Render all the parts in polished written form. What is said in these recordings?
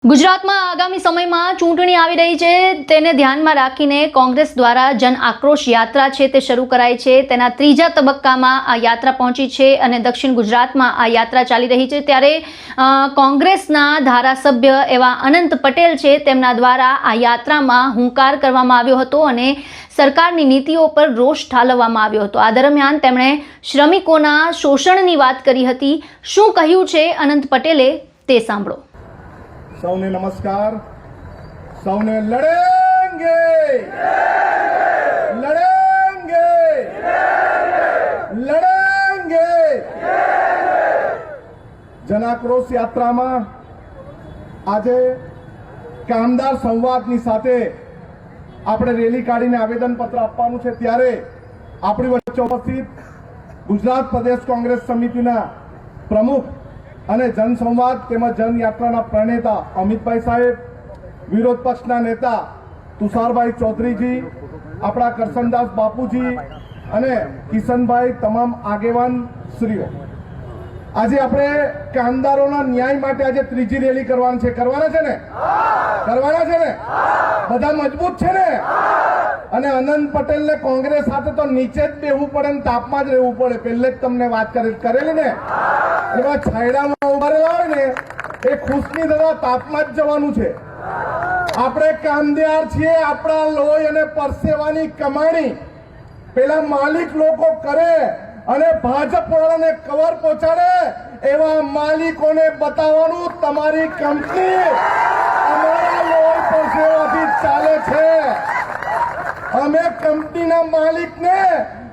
ગુજરાતમાં આગામી સમયમાં ચૂંટણી આવી રહી છે તેને ધ્યાનમાં રાખીને કોંગ્રેસ દ્વારા જન આક્રોશ યાત્રા છે તે શરૂ કરાઈ છે। તેના ત્રીજા તબક્કામાં આ યાત્રા પહોંચી છે અને દક્ષિણ ગુજરાતમાં આ યાત્રા ચાલી રહી છે। ત્યારે કોંગ્રેસના ધારાસભ્ય એવા અનંત પટેલ છે તેમના દ્વારા આ યાત્રામાં હુંકાર કરવામાં આવ્યો હતો અને સરકારની નીતિઓ પર રોષ ઠાલવવામાં આવ્યો હતો। આ દરમિયાન તેમણે શ્રમિકોના શોષણની વાત કરી હતી। શું કહ્યું છે અનંત પટેલે તે સાંભળો। સૌને નમસ્કાર। સૌને લડેંગે લડેંગે લડેંગે જનાક્રોશ યાત્રામાં આજે કામદાર સંવાદની સાથે આપણે રેલી કાઢીને આવેદનપત્ર આપવાનું છે। ત્યારે આપણી વચ્ચે ઉપસ્થિત ગુજરાત પ્રદેશ કોંગ્રેસ સમિતિના પ્રમુખ અને જનસંવાદ તેમજ જનયાત્રાના પ્રણેતા અમિતભાઈ સાહેબ, વિરોધ પક્ષના નેતા તુષારભાઈ ચૌધરીજી, આપણા કરશનદાસ બાપુજી અને કિશનભાઈ, તમામ આગેવાન શ્રીઓ, આજે આપણે કામદારોના ન્યાય માટે આજે ત્રીજી રેલી કરવાની છે। કરવાના છે ને? કરવાના છે ને? બધા મજબૂત છે ને? અને અનંત પટેલને કોંગ્રેસ સાથે તો નીચે જ બેહવું પડે ને તાપમાં જ રહેવું પડે। પહેલે જ તમને વાત કરેલી ને, એવા છાયડામાં ઉભા રહેલા હોય ને એ ખુશની થતા તાપમાં જ જવાનું છે। આપણે કામદાર છીએ, આપણા લોહી અને પરસેવાની કમાણી પેલા માલિક લોકો કરે અને ભાજપ વાળાને કવર પહોંચાડે એવા માલિકોને બતાવવાનું તમારી કંપની અમારા લોહી પરસેવાથી ચાલે છે। અમે કંપનીના માલિકને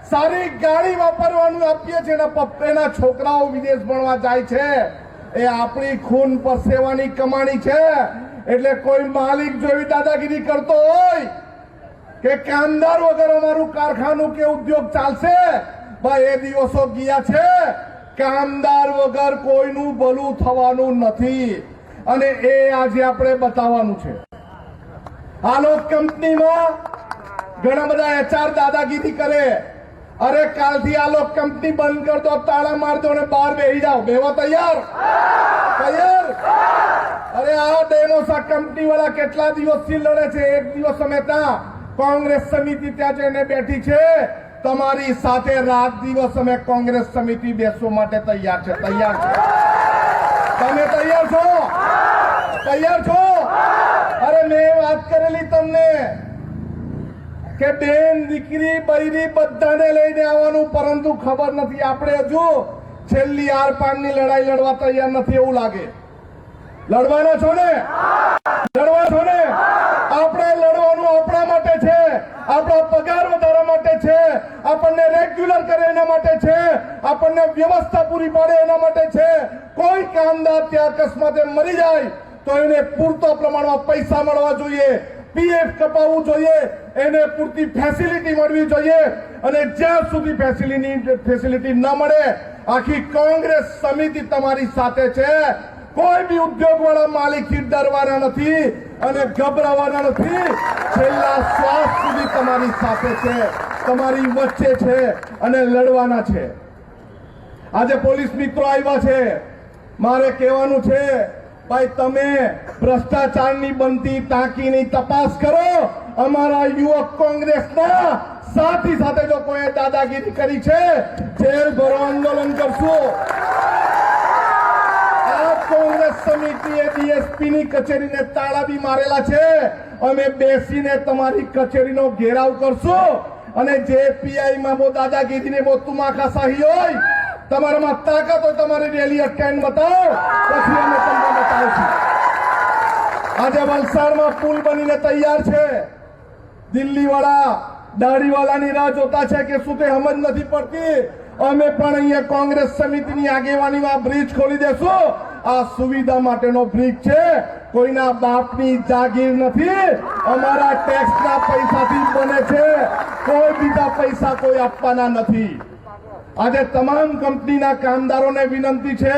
સારી ગાડી વાપરવાનું આપીએ છીએ અને પપ્પેના છોકરાઓ વિદેશ ભણવા જાય છે। એ આપણી ખૂન પરસેવાની કમાણી છે। એટલે કોઈ માલિક જેવી દાદાગીરી કરતો હોય કે કામદાર વગર અમારું કારખાનું કે ઉદ્યોગ ચાલશે, ભાઈ એ દિવસો ગયા છે। કામદાર વગર કોઈનું ભલું થવાનું નથી અને એ આજે આપણે બતાવવાનું છે। આ લોક કંપનીમાં ઘણા બધા એચઆર દાદાગીરી કરે, અરે કાલથી આ લોક કંપની બંધ કર દો, તાળા માર દો અને બહાર બેસી જાઓ। બેવા તૈયાર? તૈયાર? અરે આ ડેમોસા કંપની વાળા કેટલા દિવસથી લડે છે। એક દિવસ અમે ત્યાં કોંગ્રેસ સમિતિ ત્યાં જઈને બેઠી છે, તમારી સાથે રાત દિવસ અમે કોંગ્રેસ સમિતિ બેસવા માટે તૈયાર છે। તૈયાર છે? તમે તૈયાર છો? તૈયાર છો? અરે મેં વાત કરેલી તમને કે બેન દીકરી બૈરી બધાને લઈને આવવાનું, પરંતુ ખબર નથી આપણે હજુ છેલ્લી આર પારની લડાઈ લડવા તૈયાર નથી એવું લાગે। લડવાના છો ને? લડવા છો ને? આપણે લડવાનું આપણા માટે છે, આપણા પગાર વધારવા માટે છે, આપણને રેગ્યુલર કરે એના માટે છે, આપણને વ્યવસ્થા પૂરી પાડે એના માટે છે। કોઈ કામદાર ત્યાં અકસ્માતે મરી જાય તો એને પૂરતો પ્રમાણમાં પૈસા મળવા જોઈએ, પીએફ કપાવવું જોઈએ, એને પૂરતી ફેસિલિટી મળવી જોઈએ અને જ્યાં સુધી ફેસિલિટી ન મળે આખી કોંગ્રેસ સમિતિ તમારી સાથે છે। કોઈ બી ઉદ્યોગ વાળા માલિકથી ડરવાના નથી અને ગભરાવાના નથી। છેલ્લા શ્વાસ સુધી તમારી સાથે છે, તમારી વચ્ચે છે અને લડવાના છે। આજે પોલીસ મિત્રો આવ્યા છે, મારે કહેવાનું છે ભાઈ તમે ભ્રષ્ટાચારની બનતી ટાંકીની તપાસ કરો। અમારા યુવક કોંગ્રેસના સાથી સાથે જો કોઈ દાદાગીરી કરી છે, જેલ ભરો આંદોલન કરશું। આ કોંગ્રેસ સમિતિએ ડીએસપી ની કચેરીને તાળા બી મારેલા છે। અમે બેસીને તમારી કચેરીનો ઘેરાવ કરશું અને જે પીઆઈ માં બહુ દાદાગીરી ને બહુ તુમાખાશાહી હોય, તમારામાં તાકાત હોય, તમારી રેલી અટકાઈને બતાવો, પછી અમે તમને બતાવશું। આજે વલસાડમાં પુલ બનીને તૈયાર છે, દિલ્હી વાળા દાઢી વાળાની રાહ જોતા છે કે શું તે સમજ નથી પડતી। અમે પણ અહીંયા કોંગ્રેસ સમિતિની આગેવાનીમાં બ્રિજ ખોલી દેશું। આ સુવિધા માટેનો બ્રિજ છે, કોઈના બાપની જાગીર નથી, અમારા ટેક્સના પૈસાથી બને છે, કોઈ બીજા પૈસા કોઈ આપવાના નથી। આજે તમામ કંપનીના કામદારોને વિનંતી છે,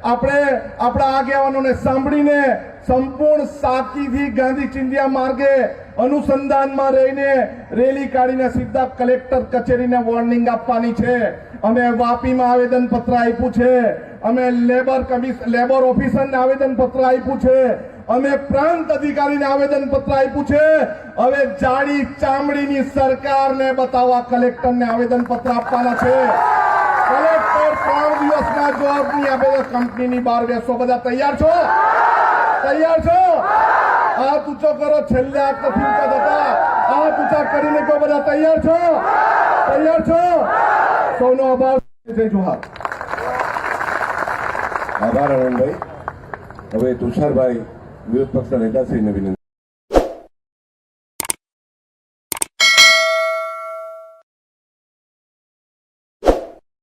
આપણે આપણા આગેવાનોને સાંભળીને સંપૂર્ણ સાચીથી ગાંધી ચિંધ્યા માર્ગે અનુસંધાનમાં રહીને રેલી કાઢીને સીધા કલેક્ટર કચેરીને વોર્નિંગ આપવાની છે। અમે વાપીમાં આવેદન પત્ર આપ્યું છે, અમે લેબર ઓફિસરને આવેદન પત્ર આપ્યું છે, અમે પ્રાંત અધિકારીને આવેદન પત્ર આપ્યું છે. હવે જાડી ચામડીની સરકારને બતાવવા કલેક્ટરને આવેદન પત્ર આપવાના છે. કલેક્ટર 3 દિવસના જવાબ નહીં આપે તો કંપનીની બહાર બેસવા. બધા તૈયાર છો? તૈયાર છો? હાથ ઊંચો કરો. છેલ્લે હાથ નથી ઊંચા થતા. હાથ ઊંચા કરીને કહો બધા તૈયાર છો? તૈયાર છો? સૌનો આભાર. જય જોહાર. આભાર આનંદભાઈ. હવે તુષારભાઈ વિરોધ પક્ષના નેતાશ્રીને વિનંતી.